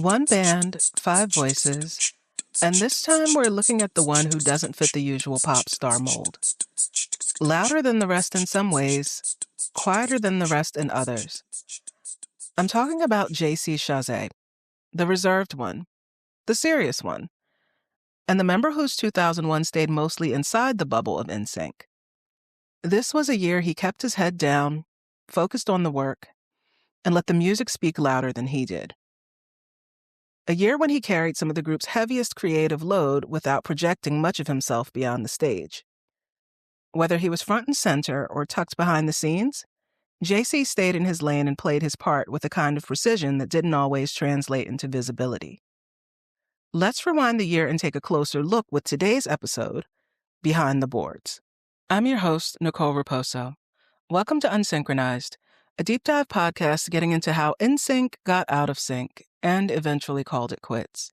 One band, five voices, and this time we're looking at the one who doesn't fit the usual pop star mold. Louder than the rest in some ways, quieter than the rest in others. I'm talking about JC Chasez, the reserved one, the serious one, and the member whose 2001 stayed mostly inside the bubble of NSYNC. This was a year he kept his head down, focused on the work, and let the music speak louder than he did. A year when he carried some of the group's heaviest creative load without projecting much of himself beyond the stage. Whether he was front and center or tucked behind the scenes, JC stayed in his lane and played his part with a kind of precision that didn't always translate into visibility. Let's rewind the year and take a closer look with today's episode, Behind the Boards. I'm your host, Nicole Raposo. Welcome to Unsynchronized, a deep dive podcast getting into how NSYNC got out of sync and eventually called it quits.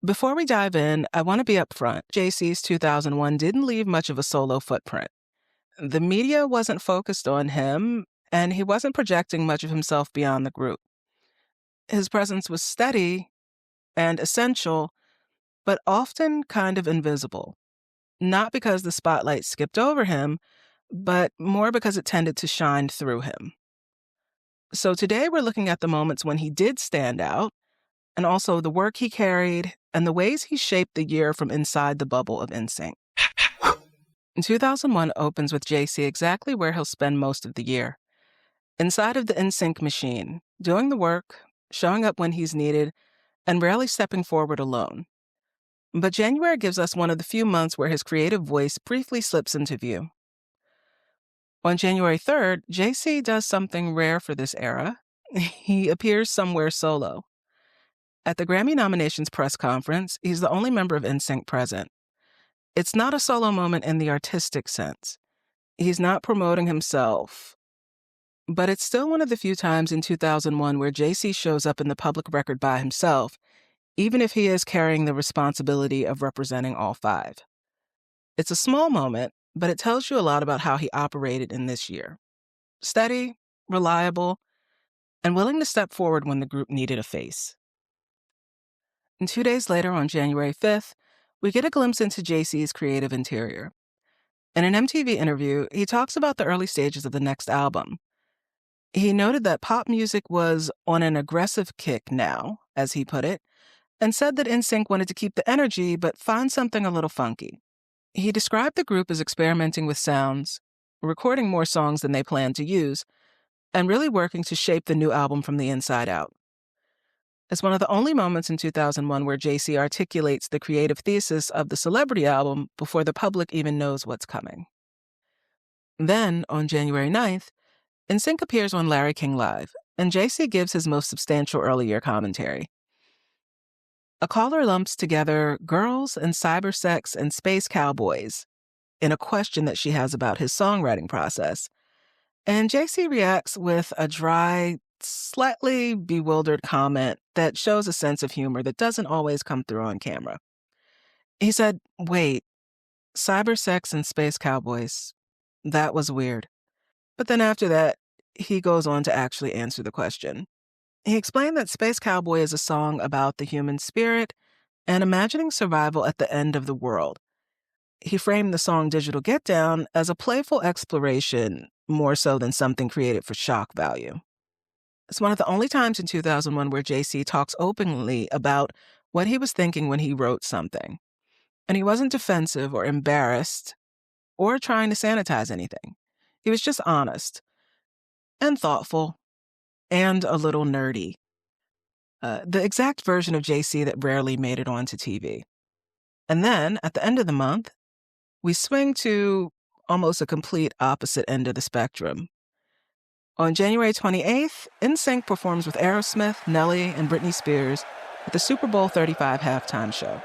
Before we dive in, I want to be upfront. JC's 2001 didn't leave much of a solo footprint. The media wasn't focused on him, and he wasn't projecting much of himself beyond the group. His presence was steady and essential, but often kind of invisible. Not because the spotlight skipped over him, but more because it tended to shine through him. So today we're looking at the moments when he did stand out, and also the work he carried and the ways he shaped the year from inside the bubble of NSYNC. 2001 opens with JC exactly where he'll spend most of the year. Inside of the NSYNC machine, doing the work, showing up when he's needed, and rarely stepping forward alone. But January gives us one of the few months where his creative voice briefly slips into view. On January 3rd, JC does something rare for this era. He appears somewhere solo. At the Grammy nominations press conference, he's the only member of NSYNC present. It's not a solo moment in the artistic sense. He's not promoting himself. But it's still one of the few times in 2001 where JC shows up in the public record by himself, even if he is carrying the responsibility of representing all five. It's a small moment, but it tells you a lot about how he operated in this year. Steady, reliable, and willing to step forward when the group needed a face. And 2 days later, on January 5th, we get a glimpse into JC's creative interior. In an MTV interview, he talks about the early stages of the next album. He noted that pop music was on an aggressive kick now, as he put it, and said that NSYNC wanted to keep the energy but find something a little funky. He described the group as experimenting with sounds, recording more songs than they planned to use, and really working to shape the new album from the inside out. It's one of the only moments in 2001 where JC articulates the creative thesis of the Celebrity album before the public even knows what's coming. Then, on January 9th, NSYNC appears on Larry King Live, and JC gives his most substantial early year commentary. A caller lumps together girls and cybersex and space cowboys in a question that she has about his songwriting process. And JC reacts with a dry, slightly bewildered comment that shows a sense of humor that doesn't always come through on camera. He said, "Wait, cybersex and space cowboys, that was weird." But then after that, he goes on to actually answer the question. He explained that Space Cowboy is a song about the human spirit and imagining survival at the end of the world. He framed the song Digital Get Down as a playful exploration, more so than something created for shock value. It's one of the only times in 2001 where JC talks openly about what he was thinking when he wrote something. And he wasn't defensive or embarrassed or trying to sanitize anything. He was just honest and thoughtful and a little nerdy. The exact version of JC that rarely made it onto TV. And then, at the end of the month, we swing to almost a complete opposite end of the spectrum. On January 28th, NSYNC performs with Aerosmith, Nelly, and Britney Spears at the Super Bowl 35 halftime show.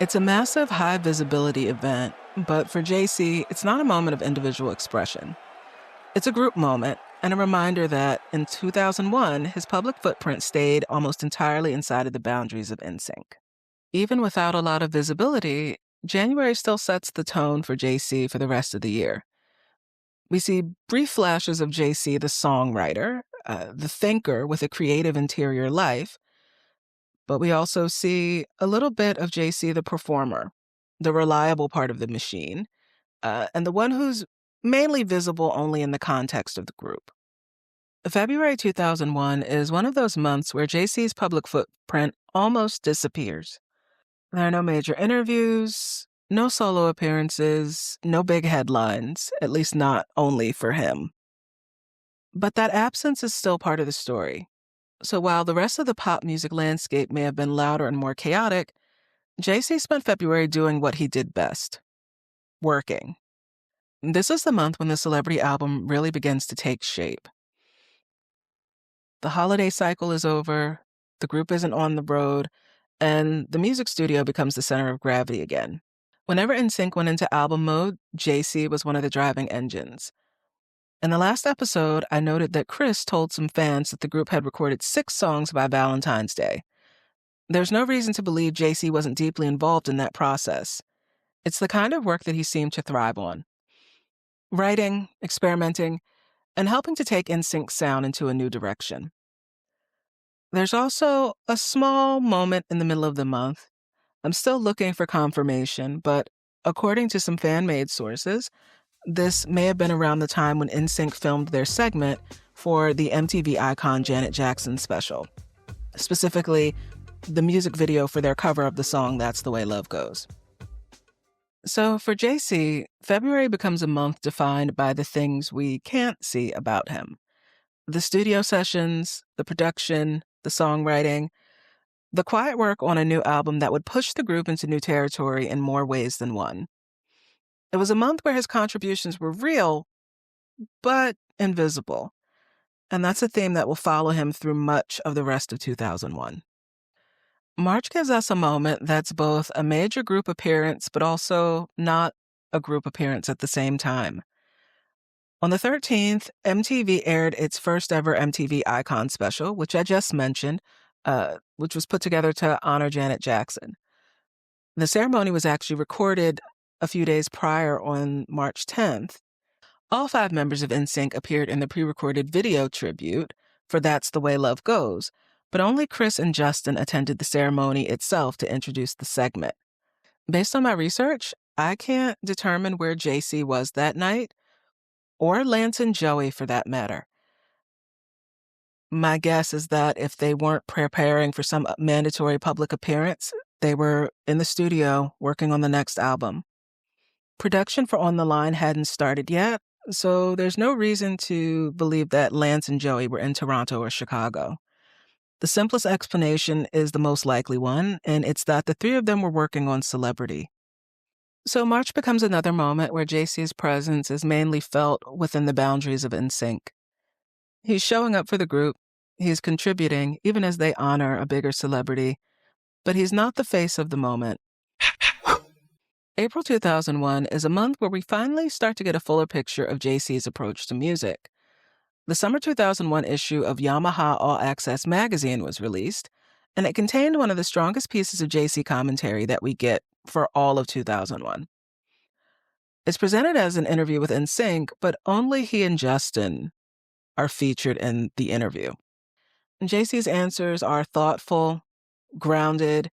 It's a massive, high-visibility event, but for JC, it's not a moment of individual expression. It's a group moment, and a reminder that in 2001, his public footprint stayed almost entirely inside of the boundaries of NSYNC. Even without a lot of visibility, January still sets the tone for JC for the rest of the year. We see brief flashes of JC, the songwriter, the thinker with a creative interior life, But we also see a little bit of JC the performer, the reliable part of the machine, and the one who's mainly visible only in the context of the group. February 2001 is one of those months where JC's public footprint almost disappears. There are no major interviews, no solo appearances, no big headlines, at least not only for him. But that absence is still part of the story. So while the rest of the pop music landscape may have been louder and more chaotic, JC spent February doing what he did best: working. This is the month when the celebrity album really begins to take shape. The holiday cycle is over, the group isn't on the road, and the music studio becomes the center of gravity again. Whenever NSYNC went into album mode, JC was one of the driving engines. In the last episode, I noted that Chris told some fans that the group had recorded 6 songs by Valentine's Day. There's no reason to believe JC wasn't deeply involved in that process. It's the kind of work that he seemed to thrive on. Writing, experimenting, and helping to take NSYNC's sound into a new direction. There's also a small moment in the middle of the month. I'm still looking for confirmation, but according to some fan-made sources, this may have been around the time when NSYNC filmed their segment for the MTV icon Janet Jackson special. Specifically, the music video for their cover of the song That's the Way Love Goes. So for JC, February becomes a month defined by the things we can't see about him. The studio sessions, the production, the songwriting, the quiet work on a new album that would push the group into new territory in more ways than one. It was a month where his contributions were real, but invisible. And that's a theme that will follow him through much of the rest of 2001. March gives us a moment that's both a major group appearance, but also not a group appearance at the same time. On the 13th, MTV aired its first ever MTV Icon special, which I just mentioned, which was put together to honor Janet Jackson. The ceremony was actually recorded a few days prior on March 10th. All 5 members of NSYNC appeared in the pre-recorded video tribute for That's the Way Love Goes, but only Chris and Justin attended the ceremony itself to introduce the segment. Based on my research, I can't determine where JC was that night, or Lance and Joey for that matter. My guess is that if they weren't preparing for some mandatory public appearance, they were in the studio working on the next album. Production for On the Line hadn't started yet, so there's no reason to believe that Lance and Joey were in Toronto or Chicago. The simplest explanation is the most likely one, and it's that the 3 of them were working on Celebrity. So March becomes another moment where JC's presence is mainly felt within the boundaries of NSYNC. He's showing up for the group, he's contributing, even as they honor a bigger celebrity, but he's not the face of the moment. April 2001 is a month where we finally start to get a fuller picture of JC's approach to music. The summer 2001 issue of Yamaha All Access magazine was released, and it contained one of the strongest pieces of JC commentary that we get for all of 2001. It's presented as an interview with NSYNC, but only he and Justin are featured in the interview. JC's answers are thoughtful, grounded,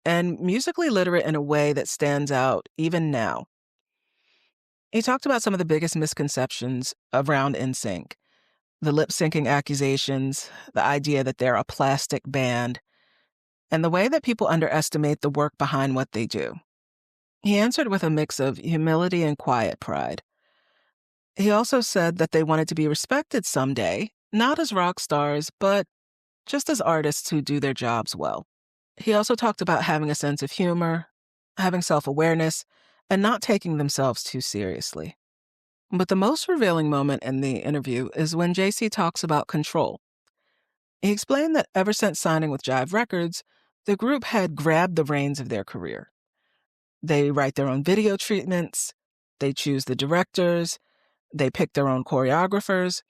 and musically literate in a way that stands out even now. He talked about some of the biggest misconceptions around NSYNC, the lip-syncing accusations, the idea that they're a plastic band, and the way that people underestimate the work behind what they do. He answered with a mix of humility and quiet pride. He also said that they wanted to be respected someday, not as rock stars, but just as artists who do their jobs well. He also talked about having a sense of humor, having self-awareness, and not taking themselves too seriously. But the most revealing moment in the interview is when JC talks about control. He explained that ever since signing with Jive Records, the group had grabbed the reins of their career. They write their own video treatments, they choose the directors, they pick their own choreographers.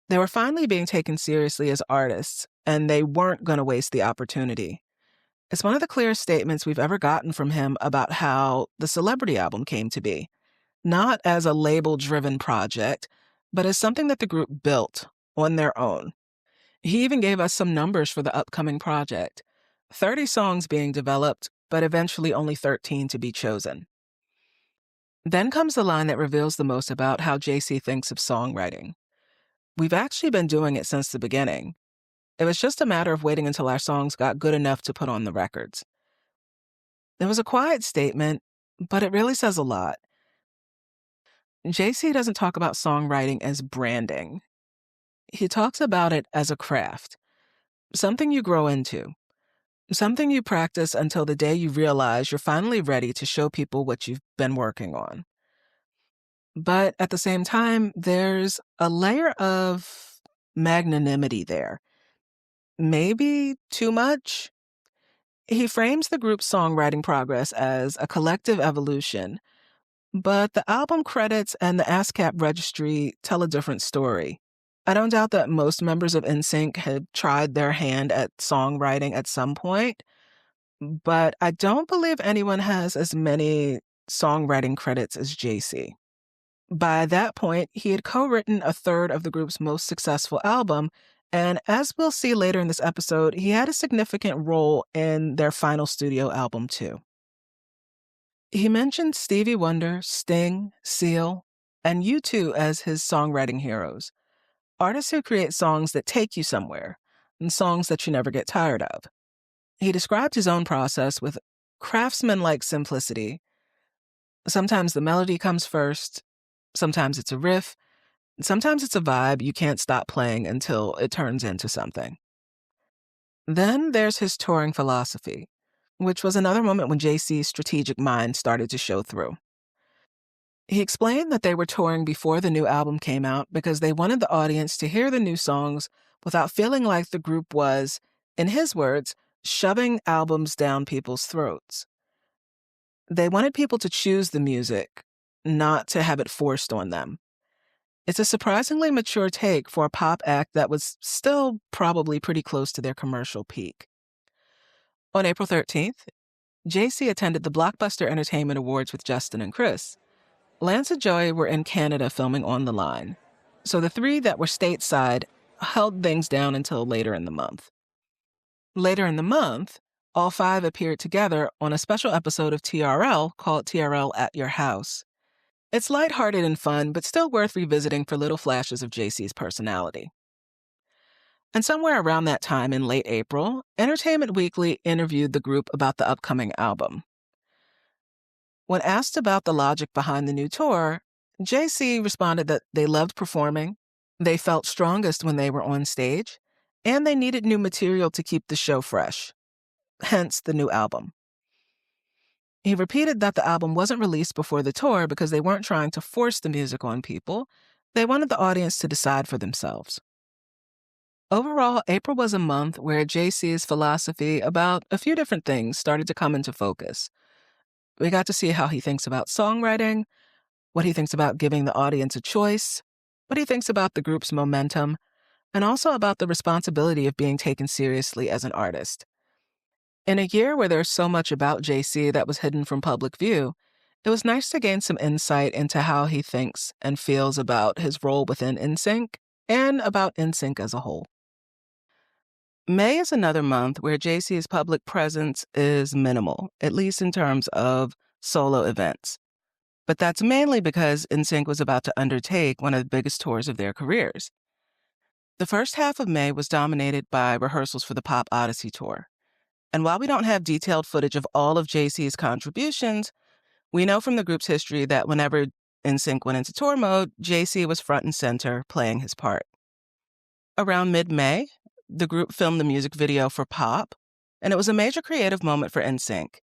They were finally being taken seriously as artists, and they weren't going to waste the opportunity. It's one of the clearest statements we've ever gotten from him about how the Celebrity album came to be, not as a label-driven project, but as something that the group built on their own. He even gave us some numbers for the upcoming project. 30 songs being developed, but eventually only 13 to be chosen. Then comes the line that reveals the most about how JC thinks of songwriting. We've actually been doing it since the beginning. It was just a matter of waiting until our songs got good enough to put on the records. It was a quiet statement, but it really says a lot. JC doesn't talk about songwriting as branding. He talks about it as a craft, something you grow into, something you practice until the day you realize you're finally ready to show people what you've been working on. But at the same time, there's a layer of magnanimity there. Maybe too much? He frames the group's songwriting progress as a collective evolution, but the album credits and the ASCAP registry tell a different story. I don't doubt that most members of NSYNC had tried their hand at songwriting at some point, but I don't believe anyone has as many songwriting credits as JC. By that point, he had co-written a third of the group's most successful album, and as we'll see later in this episode, he had a significant role in their final studio album, too. He mentioned Stevie Wonder, Sting, Seal, and U2 as his songwriting heroes, artists who create songs that take you somewhere, and songs that you never get tired of. He described his own process with craftsman-like simplicity. Sometimes the melody comes first, sometimes it's a riff, sometimes it's a vibe you can't stop playing until it turns into something. Then there's his touring philosophy, which was another moment when JC's strategic mind started to show through. He explained that they were touring before the new album came out because they wanted the audience to hear the new songs without feeling like the group was, in his words, shoving albums down people's throats. They wanted people to choose the music, not to have it forced on them. It's a surprisingly mature take for a pop act that was still probably pretty close to their commercial peak. On April 13th, JC attended the Blockbuster Entertainment Awards with Justin and Chris. Lance and Joey were in Canada filming On the Line, so the three that were stateside held things down until later in the month. Later in the month, all five appeared together on a special episode of TRL called TRL at Your House. It's lighthearted and fun, but still worth revisiting for little flashes of JC's personality. And somewhere around that time in late April, Entertainment Weekly interviewed the group about the upcoming album. When asked about the logic behind the new tour, JC responded that they loved performing, they felt strongest when they were on stage, and they needed new material to keep the show fresh. Hence the new album. He repeated that the album wasn't released before the tour because they weren't trying to force the music on people. They wanted the audience to decide for themselves. Overall, April was a month where JC's philosophy about a few different things started to come into focus. We got to see how he thinks about songwriting, what he thinks about giving the audience a choice, what he thinks about the group's momentum, and also about the responsibility of being taken seriously as an artist. In a year where there's so much about JC that was hidden from public view, it was nice to gain some insight into how he thinks and feels about his role within NSYNC and about NSYNC as a whole. May is another month where JC's public presence is minimal, at least in terms of solo events. But that's mainly because NSYNC was about to undertake one of the biggest tours of their careers. The first half of May was dominated by rehearsals for the Pop Odyssey tour. And while we don't have detailed footage of all of JC's contributions, we know from the group's history that whenever NSYNC went into tour mode, JC was front and center playing his part. Around mid-May, the group filmed the music video for Pop, and it was a major creative moment for NSYNC.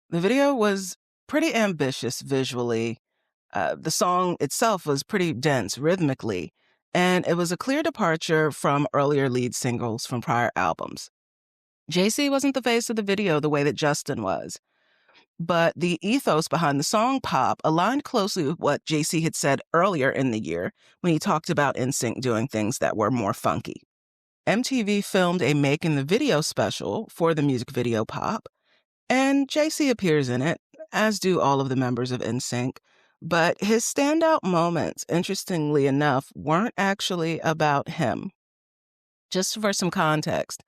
The video was pretty ambitious visually. The song itself was pretty dense rhythmically, and it was a clear departure from earlier lead singles from prior albums. JC wasn't the face of the video the way that Justin was, but the ethos behind the song Pop aligned closely with what JC had said earlier in the year when he talked about NSYNC doing things that were more funky. MTV filmed a Making the Video special for the music video Pop, and JC appears in it, as do all of the members of NSYNC, but his standout moments, interestingly enough, weren't actually about him. Just for some context,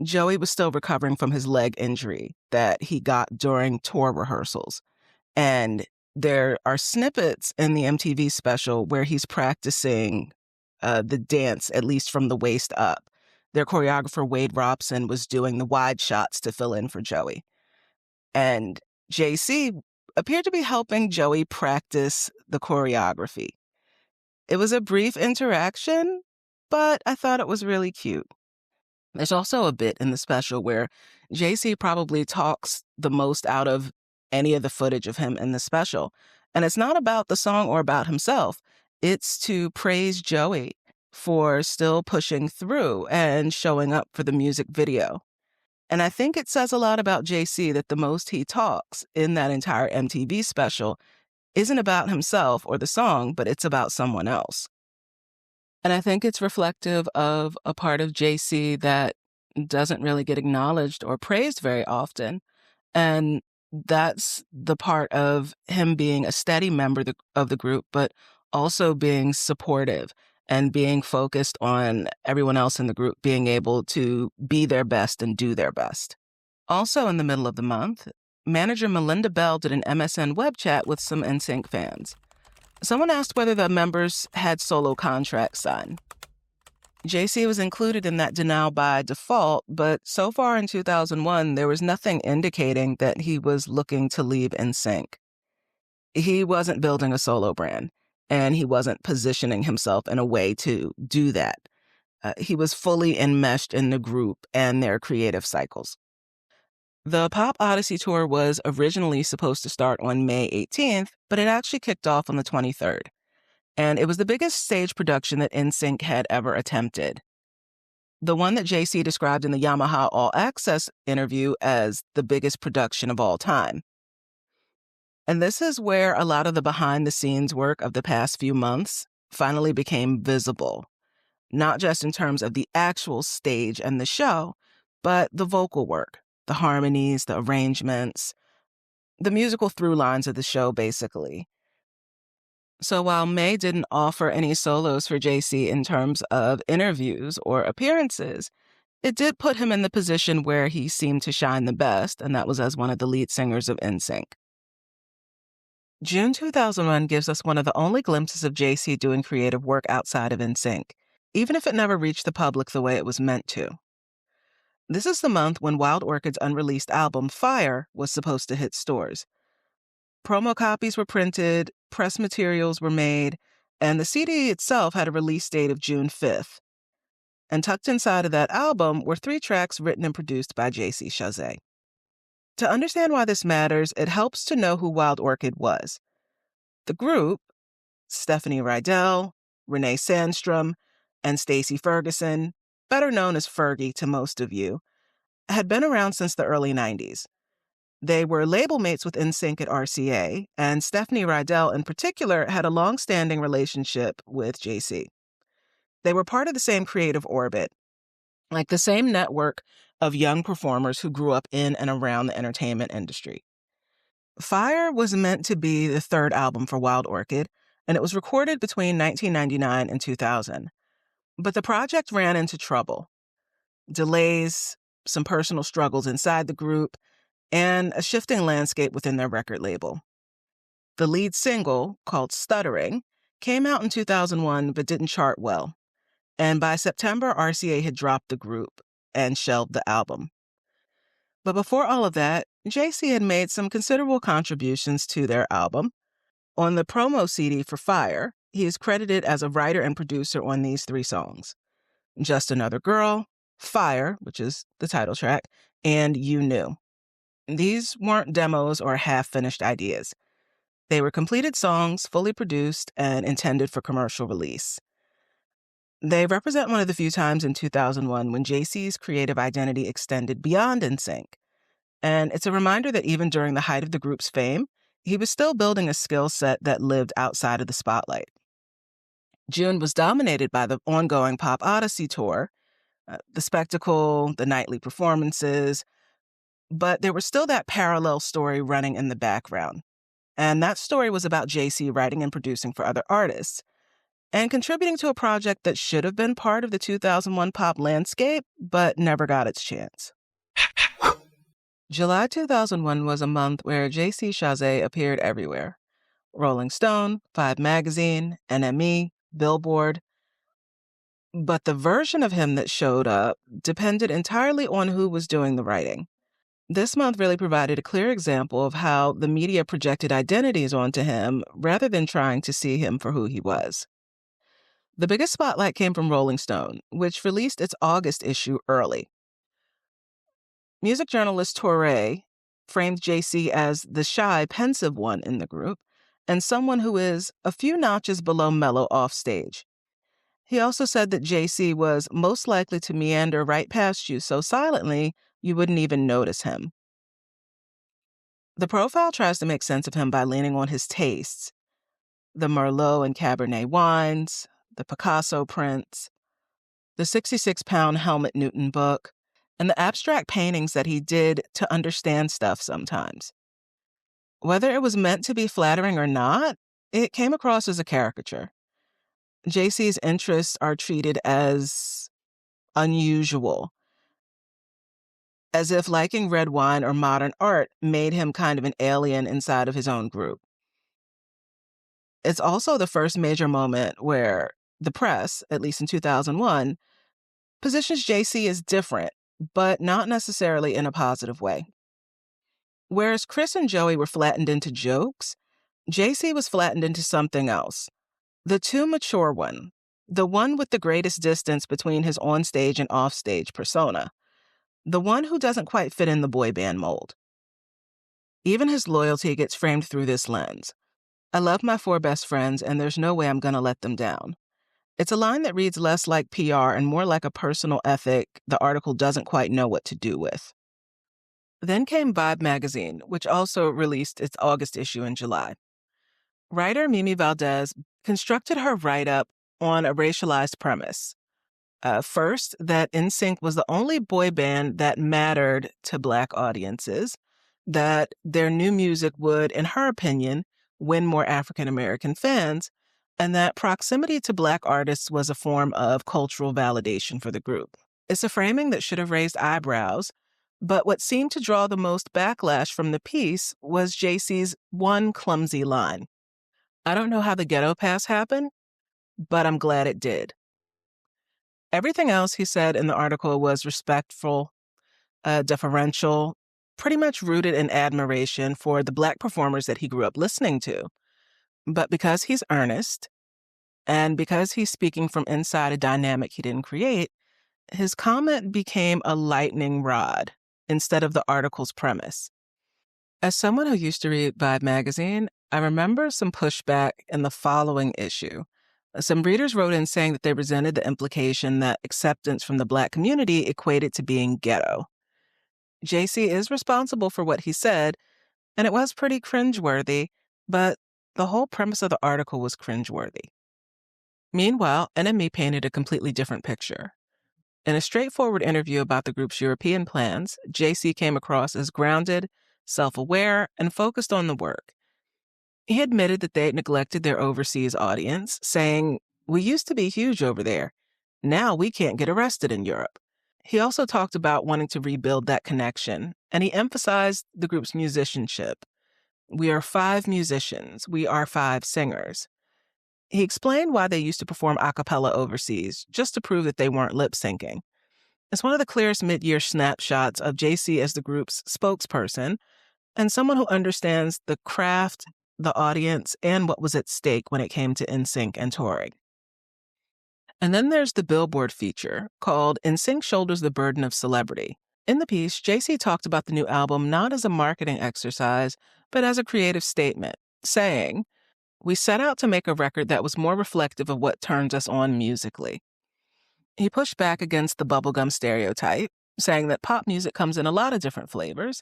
Joey was still recovering from his leg injury that he got during tour rehearsals. And there are snippets in the MTV special where he's practicing the dance, at least from the waist up. Their choreographer, Wade Robson, was doing the wide shots to fill in for Joey. And JC appeared to be helping Joey practice the choreography. It was a brief interaction, but I thought it was really cute. There's also a bit in the special where JC probably talks the most out of any of the footage of him in the special. And it's not about the song or about himself. It's to praise Joey for still pushing through and showing up for the music video. And I think it says a lot about JC that the most he talks in that entire MTV special isn't about himself or the song, but it's about someone else. And I think it's reflective of a part of JC that doesn't really get acknowledged or praised very often. And that's the part of him being a steady member of the group, but also being supportive and being focused on everyone else in the group being able to be their best and do their best. Also in the middle of the month, manager Melinda Bell did an MSN web chat with some NSYNC fans. Someone asked whether the members had solo contracts signed. JC was included in that denial by default, but so far in 2001, there was nothing indicating that he was looking to leave NSYNC. He wasn't building a solo brand, and he wasn't positioning himself in a way to do that. He was fully enmeshed in the group and their creative cycles. The Pop Odyssey Tour was originally supposed to start on May 18th, but it actually kicked off on the 23rd. And it was the biggest stage production that NSYNC had ever attempted. The one that JC described in the Yamaha All Access interview as the biggest production of all time. And this is where a lot of the behind-the-scenes work of the past few months finally became visible, not just in terms of the actual stage and the show, but the vocal work, the harmonies, the arrangements, the musical through lines of the show, basically. So while May didn't offer any solos for JC in terms of interviews or appearances, it did put him in the position where he seemed to shine the best, and that was as one of the lead singers of NSYNC. June 2001 gives us one of the only glimpses of JC doing creative work outside of NSYNC, even if it never reached the public the way it was meant to. This is the month when Wild Orchid's unreleased album, Fire, was supposed to hit stores. Promo copies were printed, press materials were made, and the CD itself had a release date of June 5th. And tucked inside of that album were 3 tracks written and produced by JC Chasez. To understand why this matters, it helps to know who Wild Orchid was. The group, Stephanie Rydell, Renee Sandstrom, and Stacey Ferguson, better known as Fergie to most of you, had been around since the early 90s. They were label mates with NSYNC at RCA, and Stephanie Rydell in particular had a long-standing relationship with JC. They were part of the same creative orbit, like the same network of young performers who grew up in and around the entertainment industry. Fire was meant to be the 3rd album for Wild Orchid, and it was recorded between 1999 and 2000. But the project ran into trouble. Delays, some personal struggles inside the group, and a shifting landscape within their record label. The lead single, called Stuttering, came out in 2001 but didn't chart well. And by September, RCA had dropped the group and shelved the album. But before all of that, JC had made some considerable contributions to their album. On the promo CD for Fire, he is credited as a writer and producer on these 3 songs: Just Another Girl, Fire, which is the title track, and You Knew. These weren't demos or half-finished ideas. They were completed songs, fully produced, and intended for commercial release. They represent one of the few times in 2001 when JC's creative identity extended beyond NSYNC. And it's a reminder that even during the height of the group's fame, he was still building a skill set that lived outside of the spotlight. June was dominated by the ongoing Pop Odyssey tour, the spectacle, the nightly performances, but there was still that parallel story running in the background. And that story was about JC writing and producing for other artists. and contributing to a project that should have been part of the 2001 pop landscape, but never got its chance. July 2001 was a month where JC Chasez appeared everywhere. Rolling Stone, Vibe Magazine, NME, Billboard. But the version of him that showed up depended entirely on who was doing the writing. This month really provided a clear example of how the media projected identities onto him rather than trying to see him for who he was. The biggest spotlight came from Rolling Stone, which released its August issue early. Music journalist Torre framed JC as the shy, pensive one in the group and someone who is a few notches below mellow offstage. He also said that JC was most likely to meander right past you so silently you wouldn't even notice him. The profile tries to make sense of him by leaning on his tastes: the Merlot and Cabernet wines, the Picasso prints, the 66-pound Helmut Newton book, and the abstract paintings that he did to understand stuff sometimes. Whether it was meant to be flattering or not, it came across as a caricature. JC's interests are treated as unusual, as if liking red wine or modern art made him kind of an alien inside of his own group. It's also the first major moment where the press, at least in 2001, positions JC as different, but not necessarily in a positive way. Whereas Chris and Joey were flattened into jokes, JC was flattened into something else. The too mature one, the one with the greatest distance between his onstage and offstage persona, the one who doesn't quite fit in the boy band mold. Even his loyalty gets framed through this lens. I love my 4 best friends, and there's no way I'm going to let them down. It's a line that reads less like PR and more like a personal ethic the article doesn't quite know what to do with. Then came Vibe Magazine, which also released its August issue in July. Writer Mimi Valdez constructed her write-up on a racialized premise. First, that NSYNC was the only boy band that mattered to Black audiences, that their new music would, in her opinion, win more African-American fans, and that proximity to Black artists was a form of cultural validation for the group. It's a framing that should have raised eyebrows, but what seemed to draw the most backlash from the piece was JC's one clumsy line. I don't know how the ghetto pass happened, but I'm glad it did. Everything else he said in the article was respectful, deferential, pretty much rooted in admiration for the Black performers that he grew up listening to. But because he's earnest, and because he's speaking from inside a dynamic he didn't create, his comment became a lightning rod instead of the article's premise. As someone who used to read Vibe magazine, I remember some pushback in the following issue. Some readers wrote in saying that they resented the implication that acceptance from the Black community equated to being ghetto. JC is responsible for what he said, and it was pretty cringeworthy, but the whole premise of the article was cringeworthy. Meanwhile, NME painted a completely different picture. In a straightforward interview about the group's European plans, JC came across as grounded, self-aware, and focused on the work. He admitted that they had neglected their overseas audience, saying, "We used to be huge over there. Now we can't get arrested in Europe." He also talked about wanting to rebuild that connection, and he emphasized the group's musicianship. "We are 5 musicians. We are 5 singers." He explained why they used to perform a cappella overseas, just to prove that they weren't lip-syncing. It's one of the clearest mid-year snapshots of JC as the group's spokesperson and someone who understands the craft, the audience, and what was at stake when it came to NSYNC and touring. And then there's the Billboard feature called NSYNC Shoulders the Burden of Celebrity. In the piece, JC talked about the new album not as a marketing exercise, but as a creative statement, saying, "We set out to make a record that was more reflective of what turns us on musically." He pushed back against the bubblegum stereotype, saying that pop music comes in a lot of different flavors,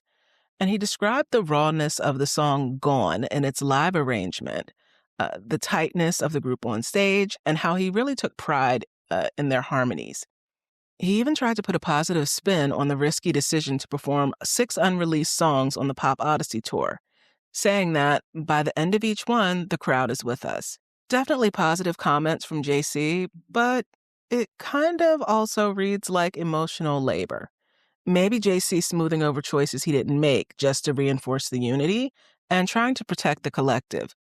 and he described the rawness of the song Gone in its live arrangement, the tightness of the group on stage, and how he really took pride in their harmonies. He even tried to put a positive spin on the risky decision to perform 6 unreleased songs on the Pop Odyssey tour, saying that by the end of each one, the crowd is with us. Definitely positive comments from JC, but it kind of also reads like emotional labor. Maybe JC smoothing over choices he didn't make just to reinforce the unity and trying to protect the collective.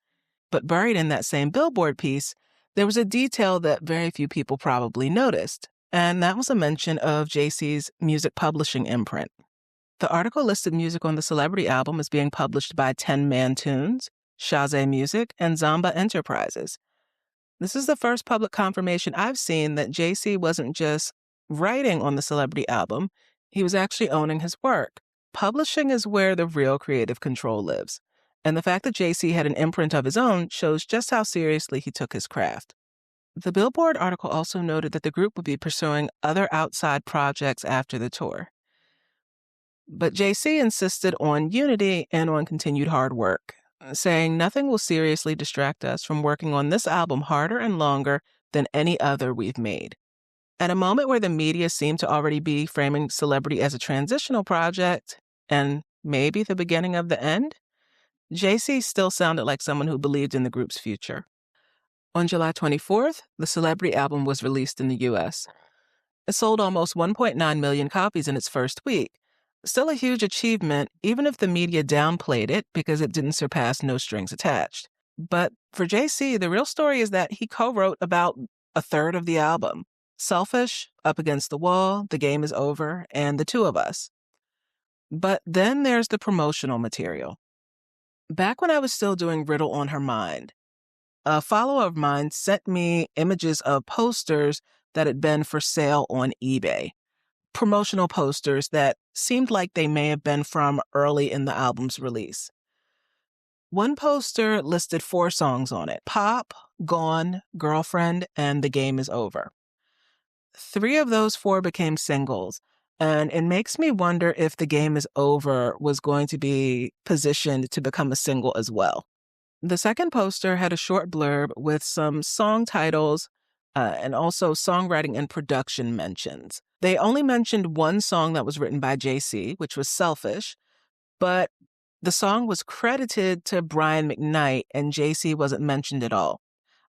But buried in that same Billboard piece, there was a detail that very few people probably noticed, and that was a mention of JC's music publishing imprint. The article listed music on the Celebrity album as being published by 10 Man Tunes, Chasez Music, and Zamba Enterprises. This is the first public confirmation I've seen that JC wasn't just writing on the Celebrity album, he was actually owning his work. Publishing is where the real creative control lives. And the fact that JC had an imprint of his own shows just how seriously he took his craft. The Billboard article also noted that the group would be pursuing other outside projects after the tour. But JC insisted on unity and on continued hard work, saying nothing will seriously distract us from working on this album harder and longer than any other we've made. At a moment where the media seemed to already be framing Celebrity as a transitional project and maybe the beginning of the end, JC still sounded like someone who believed in the group's future. On July 24th, the Celebrity album was released in the U.S. It sold almost 1.9 million copies in its first week. Still a huge achievement, even if the media downplayed it because it didn't surpass No Strings Attached. But for JC, the real story is that he co-wrote about a third of the album. Selfish, Up Against the Wall, The Game Is Over, and The Two of Us. But then there's the promotional material. Back when I was still doing Riddle on Her Mind, a follower of mine sent me images of posters that had been for sale on eBay. Promotional posters that seemed like they may have been from early in the album's release. One poster listed 4 songs on it: Pop, Gone, Girlfriend, and The Game Is Over. 3 of those 4 became singles, and it makes me wonder if The Game Is Over was going to be positioned to become a single as well. The second poster had a short blurb with some song titles and also songwriting and production mentions. They only mentioned one song that was written by JC, which was Selfish, but the song was credited to Brian McKnight and JC wasn't mentioned at all.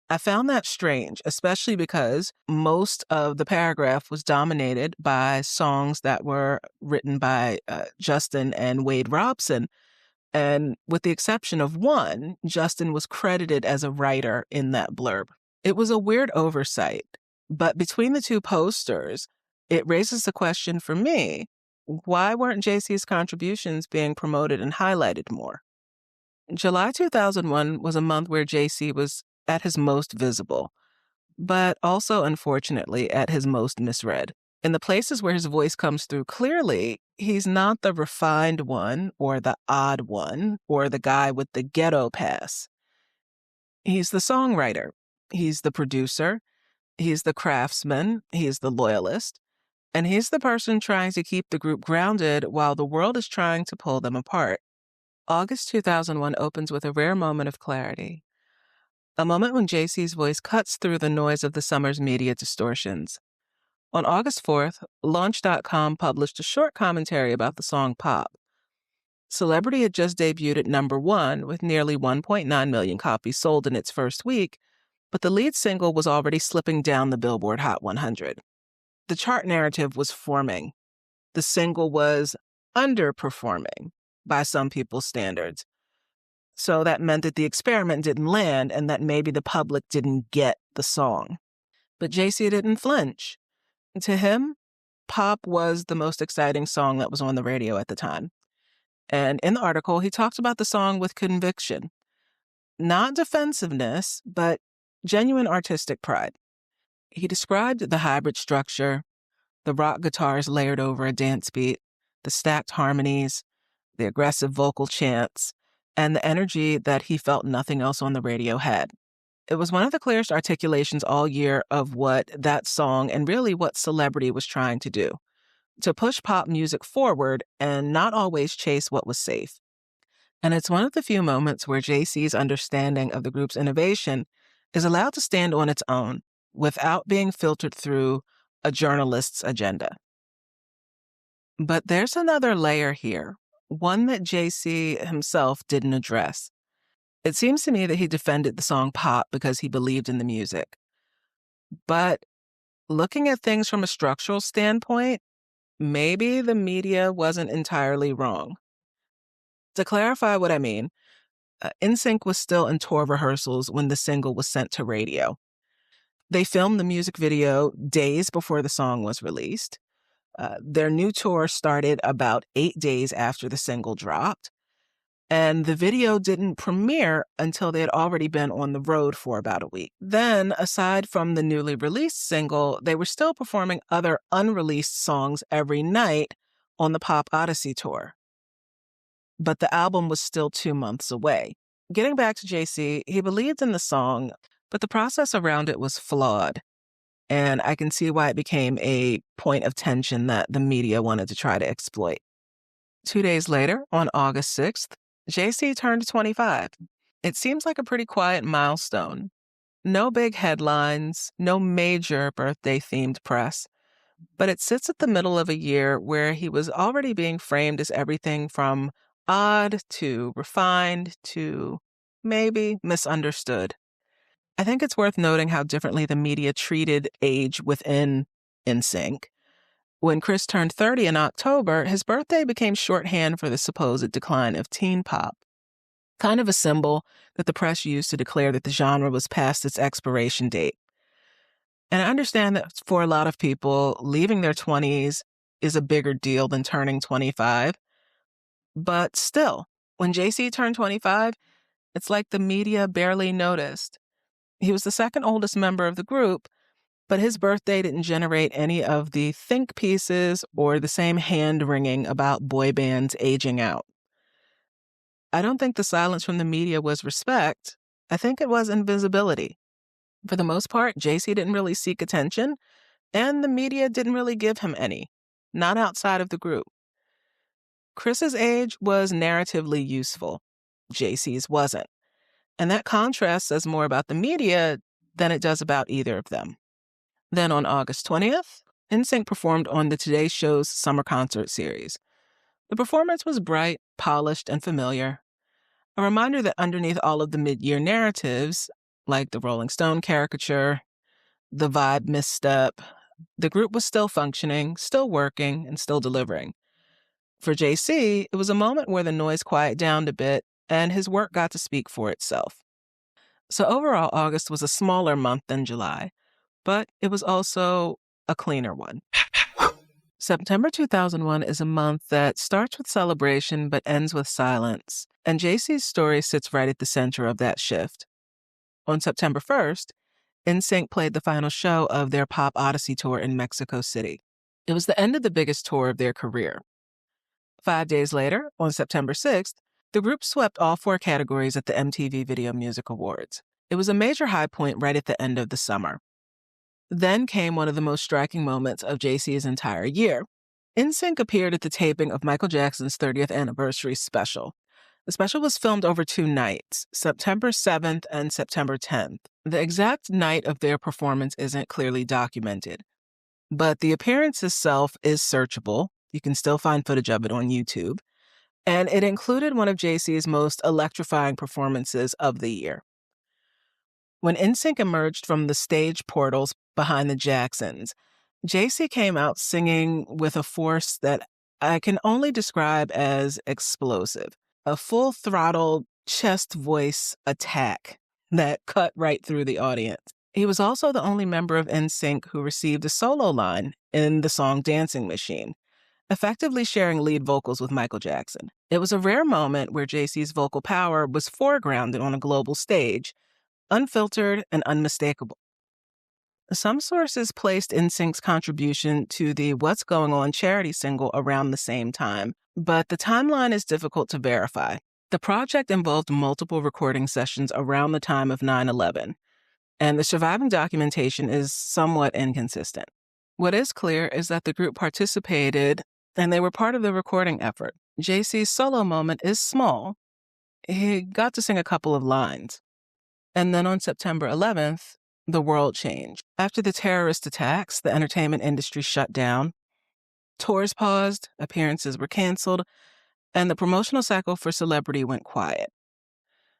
I found that strange, especially because most of the paragraph was dominated by songs that were written by Justin and Wade Robson. And with the exception of one, Justin was credited as a writer in that blurb. It was a weird oversight, but between the 2 posters, it raises the question for me, why weren't JC's contributions being promoted and highlighted more? July 2001 was a month where JC was at his most visible, but also, unfortunately, at his most misread. In the places where his voice comes through clearly, he's not the refined one or the odd one or the guy with the ghetto pass. He's the songwriter. He's the producer. He's the craftsman. He's the loyalist. And he's the person trying to keep the group grounded while the world is trying to pull them apart. August 2001 opens with a rare moment of clarity. A moment when JC's voice cuts through the noise of the summer's media distortions. On August 4th, Launch.com published a short commentary about the song Pop. Celebrity had just debuted at number 1 with nearly 1.9 million copies sold in its first week, but the lead single was already slipping down the Billboard Hot 100. The chart narrative was forming. The single was underperforming by some people's standards. So that meant that the experiment didn't land and that maybe the public didn't get the song. But JC didn't flinch. To him, Pop was the most exciting song that was on the radio at the time. And in the article, he talked about the song with conviction. Not defensiveness, but genuine artistic pride. He described the hybrid structure, the rock guitars layered over a dance beat, the stacked harmonies, the aggressive vocal chants, and the energy that he felt nothing else on the radio had. It was one of the clearest articulations all year of what that song and really what Celebrity was trying to do, to push pop music forward and not always chase what was safe. And it's one of the few moments where JC's understanding of the group's innovation is allowed to stand on its own without being filtered through a journalist's agenda. But there's another layer here, one that JC himself didn't address. It seems to me that he defended the song Pop because he believed in the music. But looking at things from a structural standpoint, maybe the media wasn't entirely wrong. To clarify what I mean, NSYNC was still in tour rehearsals when the single was sent to radio. They filmed the music video days before the song was released. Their new tour started about 8 days after the single dropped. And the video didn't premiere until they had already been on the road for about a week. Then, aside from the newly released single, they were still performing other unreleased songs every night on the Pop Odyssey tour. But the album was still 2 months away. Getting back to JC, he believed in the song, but the process around it was flawed. And I can see why it became a point of tension that the media wanted to try to exploit. 2 days later, on August 6th, JC turned 25. It seems like a pretty quiet milestone. No big headlines, no major birthday-themed press, but it sits at the middle of a year where he was already being framed as everything from odd to refined to maybe misunderstood. I think it's worth noting how differently the media treated age within NSYNC. When Chris turned 30 in October, his birthday became shorthand for the supposed decline of teen pop, kind of a symbol that the press used to declare that the genre was past its expiration date. And I understand that for a lot of people, leaving their 20s is a bigger deal than turning 25. But still, when JC turned 25, it's like the media barely noticed. He was the second oldest member of the group, but his birthday didn't generate any of the think pieces or the same hand-wringing about boy bands aging out. I don't think the silence from the media was respect. I think it was invisibility. For the most part, JC didn't really seek attention, and the media didn't really give him any, not outside of the group. Chris's age was narratively useful. JC's wasn't. And that contrast says more about the media than it does about either of them. Then on August 20th, NSYNC performed on the Today Show's summer concert series. The performance was bright, polished, and familiar. A reminder that underneath all of the mid-year narratives, like the Rolling Stone caricature, the vibe misstep, the group was still functioning, still working, and still delivering. For JC, it was a moment where the noise quieted down a bit, and his work got to speak for itself. So overall, August was a smaller month than July, but it was also a cleaner one. September 2001 is a month that starts with celebration but ends with silence, and JC's story sits right at the center of that shift. On September 1st, NSYNC played the final show of their Pop Odyssey tour in Mexico City. It was the end of the biggest tour of their career. 5 days later, on September 6th, the group swept all 4 categories at the MTV Video Music Awards. It was a major high point right at the end of the summer. Then came one of the most striking moments of JC's entire year. NSYNC appeared at the taping of Michael Jackson's 30th anniversary special. The special was filmed over 2 nights, September 7th and September 10th. The exact night of their performance isn't clearly documented, but the appearance itself is searchable. You can still find footage of it on YouTube. And it included one of JC's most electrifying performances of the year. When NSYNC emerged from the stage portals behind the Jacksons, JC came out singing with a force that I can only describe as explosive, a full-throttle chest voice attack that cut right through the audience. He was also the only member of NSYNC who received a solo line in the song Dancing Machine, effectively sharing lead vocals with Michael Jackson. It was a rare moment where JC's vocal power was foregrounded on a global stage, unfiltered and unmistakable. Some sources placed NSYNC's contribution to the What's Going On charity single around the same time, but the timeline is difficult to verify. The project involved multiple recording sessions around the time of 9/11, and the surviving documentation is somewhat inconsistent. What is clear is that the group participated and they were part of the recording effort. JC's solo moment is small. He got to sing a couple of lines. And then on September 11th, the world changed. After the terrorist attacks, the entertainment industry shut down. Tours paused, appearances were canceled, and the promotional cycle for Celebrity went quiet.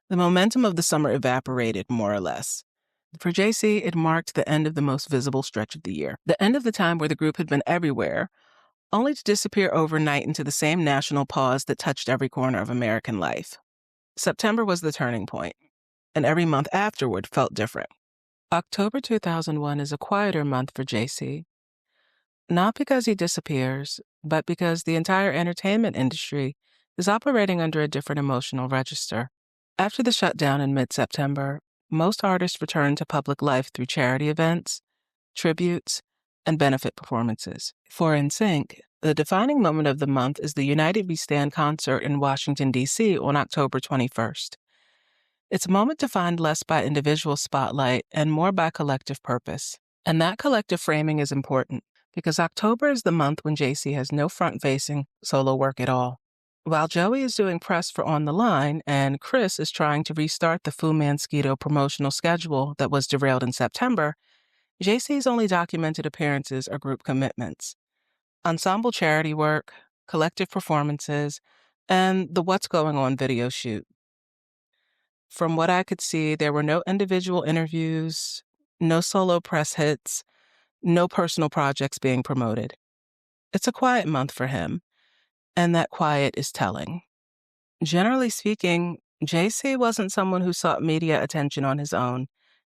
The momentum of the summer evaporated, more or less. For JC, it marked the end of the most visible stretch of the year, the end of the time where the group had been everywhere, only to disappear overnight into the same national pause that touched every corner of American life. September was the turning point, and every month afterward felt different. October 2001 is a quieter month for JC, not because he disappears, but because the entire entertainment industry is operating under a different emotional register. After the shutdown in mid-September, most artists return to public life through charity events, tributes, and benefit performances. For NSYNC, the defining moment of the month is the United We Stand concert in Washington, D.C. on October 21st. It's a moment defined less by individual spotlight and more by collective purpose. And that collective framing is important because October is the month when JC has no front-facing solo work at all. While Joey is doing press for On the Line and Chris is trying to restart the Fu Manskito promotional schedule that was derailed in September, JC's only documented appearances are group commitments, ensemble charity work, collective performances, and the What's Going On video shoot. From what I could see, there were no individual interviews, no solo press hits, no personal projects being promoted. It's a quiet month for him, and that quiet is telling. Generally speaking, JC wasn't someone who sought media attention on his own,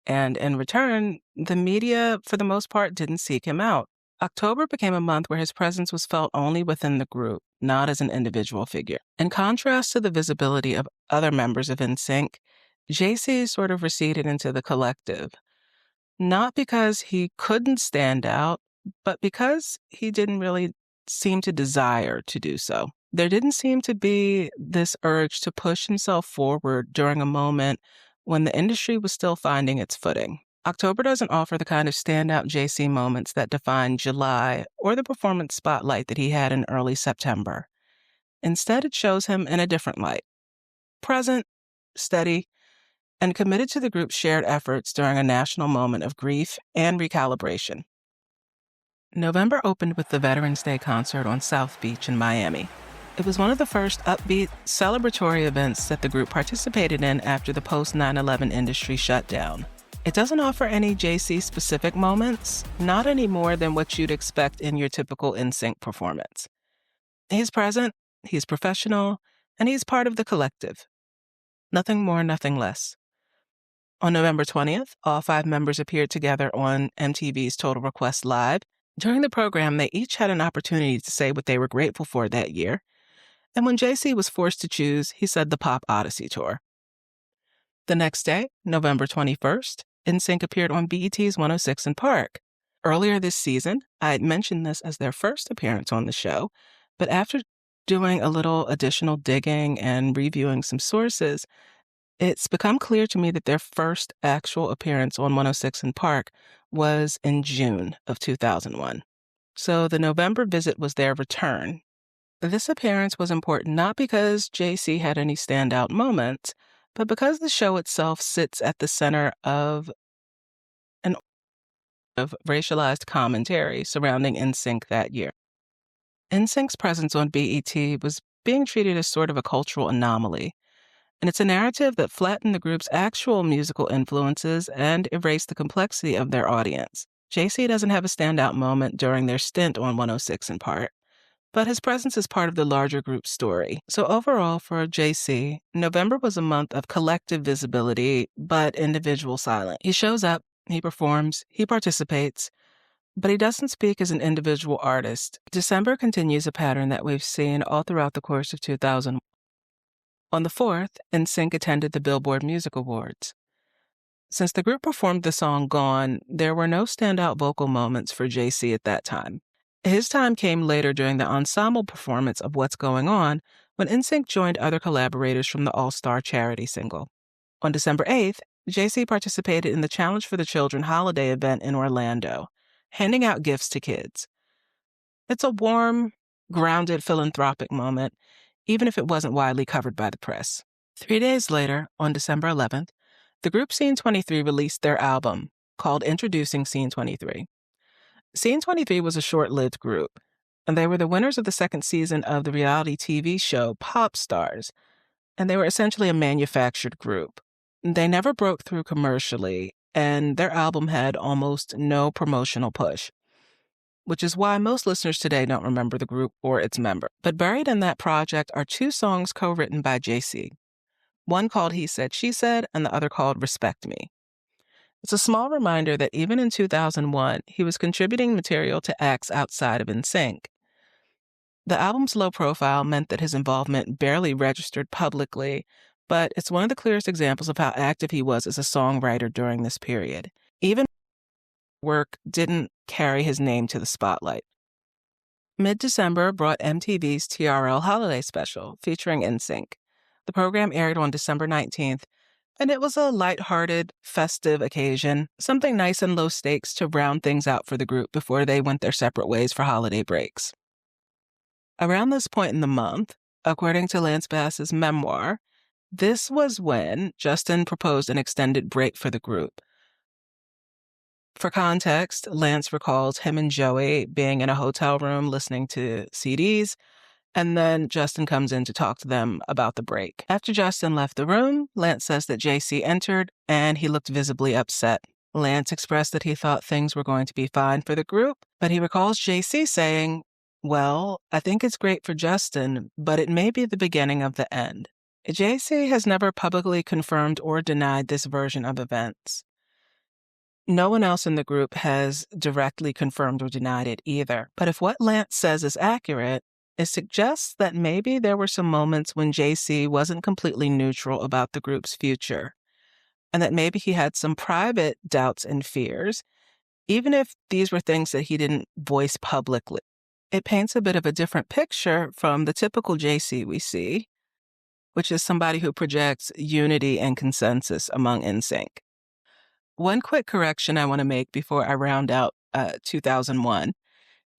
and in return, the media, for the most part, didn't seek him out. October became a month where his presence was felt only within the group, not as an individual figure. In contrast to the visibility of other members of NSYNC, JC sort of receded into the collective. Not because he couldn't stand out, but because he didn't really seem to desire to do so. There didn't seem to be this urge to push himself forward during a moment when the industry was still finding its footing. October doesn't offer the kind of standout JC moments that defined July or the performance spotlight that he had in early September. Instead, it shows him in a different light. Present, steady, and committed to the group's shared efforts during a national moment of grief and recalibration. November opened with the Veterans Day concert on South Beach in Miami. It was one of the first upbeat, celebratory events that the group participated in after the post-9/11 industry shutdown. It doesn't offer any JC-specific moments, not any more than what you'd expect in your typical NSYNC performance. He's present, he's professional, and he's part of the collective. Nothing more, nothing less. On November 20th, all 5 members appeared together on MTV's Total Request Live. During the program, they each had an opportunity to say what they were grateful for that year. And when JC was forced to choose, he said the Pop Odyssey Tour. The next day, November 21st, NSYNC appeared on BET's 106 in Park. Earlier this season, I had mentioned this as their first appearance on the show, but after doing a little additional digging and reviewing some sources, it's become clear to me that their first actual appearance on 106 in Park was in June of 2001. So the November visit was their return. This appearance was important not because JC had any standout moments, but because the show itself sits at the center of racialized commentary surrounding NSYNC that year. NSYNC's presence on BET was being treated as sort of a cultural anomaly, and it's a narrative that flattened the group's actual musical influences and erased the complexity of their audience. JC doesn't have a standout moment during their stint on 106 in Park, but his presence is part of the larger group story. So overall, for JC, November was a month of collective visibility, but individual silence. He shows up, he performs, he participates, but he doesn't speak as an individual artist. December continues a pattern that we've seen all throughout the course of 2000. On the 4th, NSYNC attended the Billboard Music Awards. Since the group performed the song Gone, there were no standout vocal moments for JC at that time. His time came later during the ensemble performance of What's Going On, when NSYNC joined other collaborators from the All-Star charity single. On December 8th, JC participated in the Challenge for the Children holiday event in Orlando, handing out gifts to kids. It's a warm, grounded, philanthropic moment, even if it wasn't widely covered by the press. 3 days later, on December 11th, the group Scene 23 released their album, called Introducing Scene 23. Scene 23 was a short-lived group, and they were the winners of the second season of the reality TV show Pop Stars. and they were essentially a manufactured group. They never broke through commercially, and their album had almost no promotional push, which is why most listeners today don't remember the group or its member. But buried in that project are two songs co-written by JC. One called He Said, She Said, and the other called Respect Me. It's a small reminder that even in 2001, he was contributing material to acts outside of NSYNC. The album's low profile meant that his involvement barely registered publicly, but it's one of the clearest examples of how active he was as a songwriter during this period. Even work didn't carry his name to the spotlight. Mid-December brought MTV's TRL Holiday Special, featuring NSYNC. The program aired on December 19th, and it was a lighthearted, festive occasion, something nice and low stakes to round things out for the group before they went their separate ways for holiday breaks. Around this point in the month, according to Lance Bass's memoir, this was when Justin proposed an extended break for the group. For context, Lance recalls him and Joey being in a hotel room listening to CDs, and then Justin comes in to talk to them about the break. After Justin left the room, Lance says that JC entered, and he looked visibly upset. Lance expressed that he thought things were going to be fine for the group, but he recalls JC saying, "Well, I think it's great for Justin, but it may be the beginning of the end." JC has never publicly confirmed or denied this version of events. No one else in the group has directly confirmed or denied it either. But if what Lance says is accurate, it suggests that maybe there were some moments when JC wasn't completely neutral about the group's future, and that maybe he had some private doubts and fears, even if these were things that he didn't voice publicly. It paints a bit of a different picture from the typical JC we see, which is somebody who projects unity and consensus among NSYNC. One quick correction I want to make before I round out 2001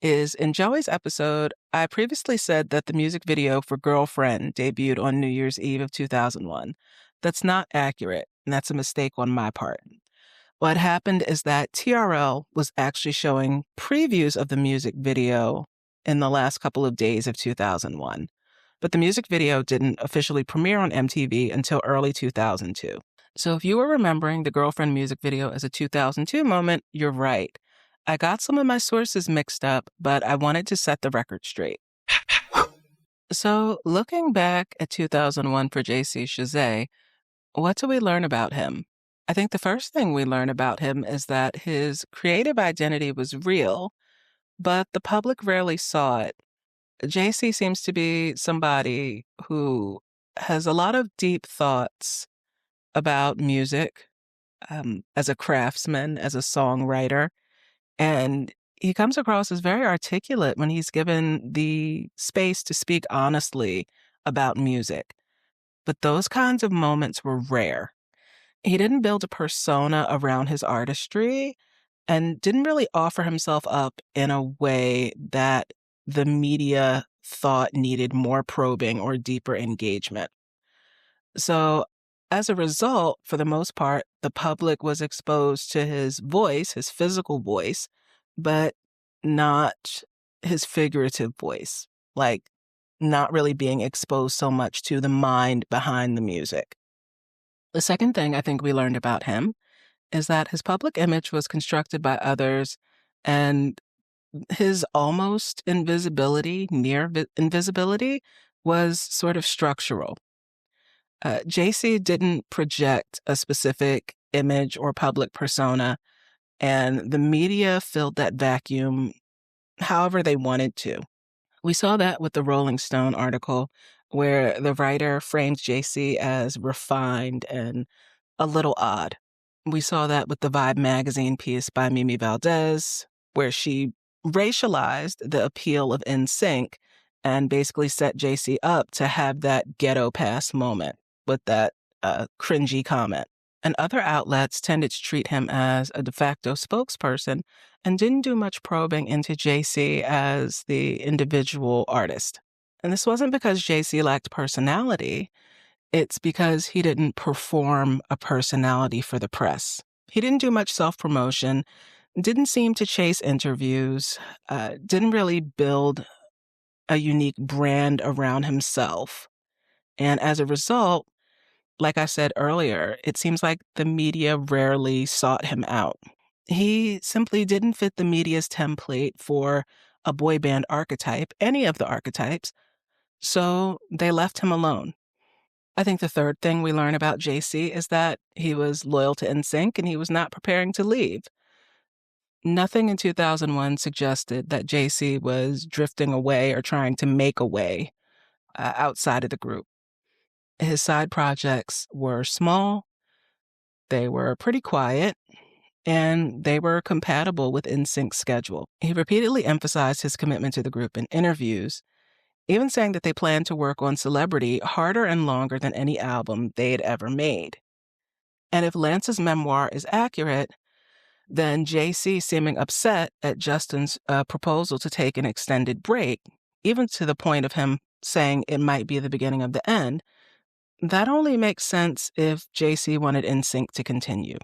is in Joey's episode, I previously said that the music video for Girlfriend debuted on New Year's Eve of 2001. That's not accurate, and that's a mistake on my part. What happened is that TRL was actually showing previews of the music video in the last couple of days of 2001, but the music video didn't officially premiere on MTV until early 2002. So if you were remembering the Girlfriend music video as a 2002 moment, you're right. I got some of my sources mixed up, but I wanted to set the record straight. So looking back at 2001 for JC Chasez, what do we learn about him? I think the first thing we learn about him is that his creative identity was real, but the public rarely saw it. JC seems to be somebody who has a lot of deep thoughts about music, as a craftsman, as a songwriter, and he comes across as very articulate when he's given the space to speak honestly about music. But those kinds of moments were rare. He didn't build a persona around his artistry and didn't really offer himself up in a way that the media thought needed more probing or deeper engagement. So as a result, for the most part, the public was exposed to his voice, his physical voice, but not his figurative voice, like not really being exposed so much to the mind behind the music. The second thing I think we learned about him is that his public image was constructed by others, and his almost invisibility, near invisibility, was sort of structural. JC didn't project a specific image or public persona, and the media filled that vacuum however they wanted to. We saw that with the Rolling Stone article, where the writer framed JC as refined and a little odd. We saw that with the Vibe magazine piece by Mimi Valdez, where she racialized the appeal of NSYNC and basically set JC up to have that ghetto pass moment with that cringy comment. And other outlets tended to treat him as a de facto spokesperson and didn't do much probing into JC as the individual artist. And this wasn't because JC lacked personality. It's because he didn't perform a personality for the press. He didn't do much self-promotion, didn't seem to chase interviews, didn't really build a unique brand around himself. And as a result, like I said earlier, it seems like the media rarely sought him out. He simply didn't fit the media's template for a boy band archetype, any of the archetypes, so they left him alone. I think the third thing we learn about JC is that he was loyal to NSYNC and he was not preparing to leave. Nothing in 2001 suggested that JC was drifting away or trying to make a way outside of the group. His side projects were small, they were pretty quiet, and they were compatible with NSYNC's schedule. He repeatedly emphasized his commitment to the group in interviews, even saying that they planned to work on Celebrity harder and longer than any album they had ever made. And if Lance's memoir is accurate, then JC seeming upset at Justin's proposal to take an extended break, even to the point of him saying it might be the beginning of the end, that only makes sense if JC wanted NSYNC to continue.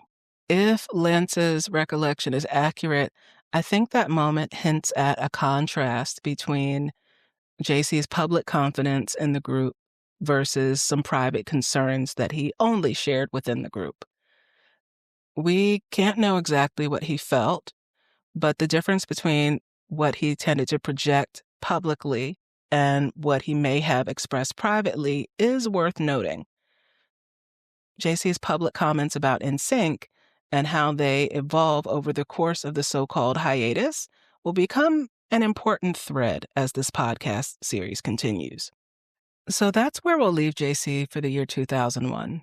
If Lance's recollection is accurate, I think that moment hints at a contrast between JC's public confidence in the group versus some private concerns that he only shared within the group. We can't know exactly what he felt, but the difference between what he tended to project publicly and what he may have expressed privately is worth noting. JC's public comments about NSYNC and how they evolve over the course of the so-called hiatus will become an important thread as this podcast series continues. So that's where we'll leave JC for the year 2001.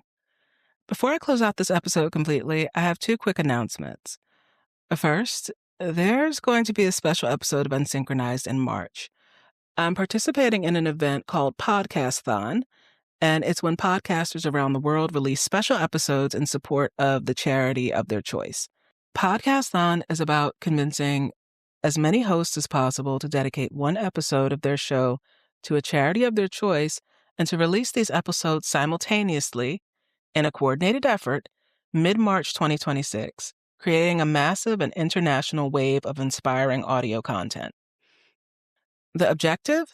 Before I close out this episode completely, I have two quick announcements. First, there's going to be a special episode of Unsynchronized in March. I'm participating in an event called Podcast-thon, and it's when podcasters around the world release special episodes in support of the charity of their choice. Podcast-thon is about convincing as many hosts as possible to dedicate one episode of their show to a charity of their choice and to release these episodes simultaneously in a coordinated effort mid-March 2026, creating a massive and international wave of inspiring audio content. The objective?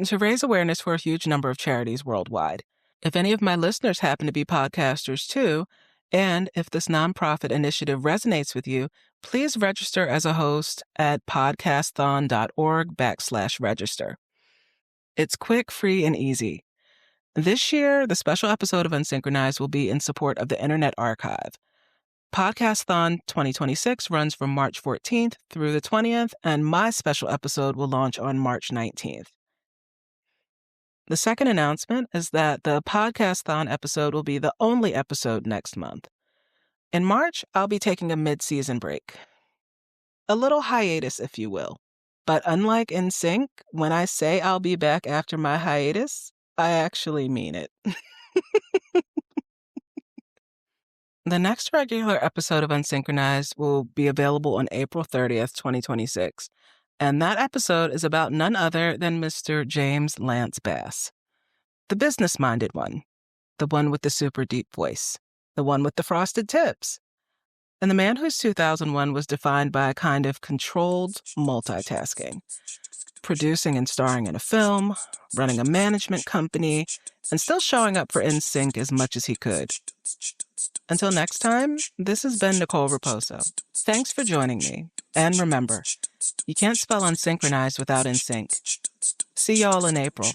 To raise awareness for a huge number of charities worldwide. If any of my listeners happen to be podcasters too, and if this nonprofit initiative resonates with you, please register as a host at podcasthon.org/register. It's quick, free, and easy. This year, the special episode of Unsynchronized will be in support of the Internet Archive. Podcast-thon 2026 runs from March 14th through the 20th, and my special episode will launch on March 19th. The second announcement is that the Podcast-thon episode will be the only episode next month. In March, I'll be taking a mid-season break. A little hiatus, if you will. But unlike NSYNC, when I say I'll be back after my hiatus, I actually mean it. The next regular episode of Unsynchronized will be available on April 30th, 2026. And that episode is about none other than Mr. James Lance Bass. The business-minded one. The one with the super deep voice. The one with the frosted tips. And the man whose 2001 was defined by a kind of controlled multitasking. Producing and starring in a film, running a management company, and still showing up for NSYNC as much as he could. Until next time, this has been Nicole Raposo. Thanks for joining me. And remember, you can't spell unsynchronized without NSYNC. See y'all in April.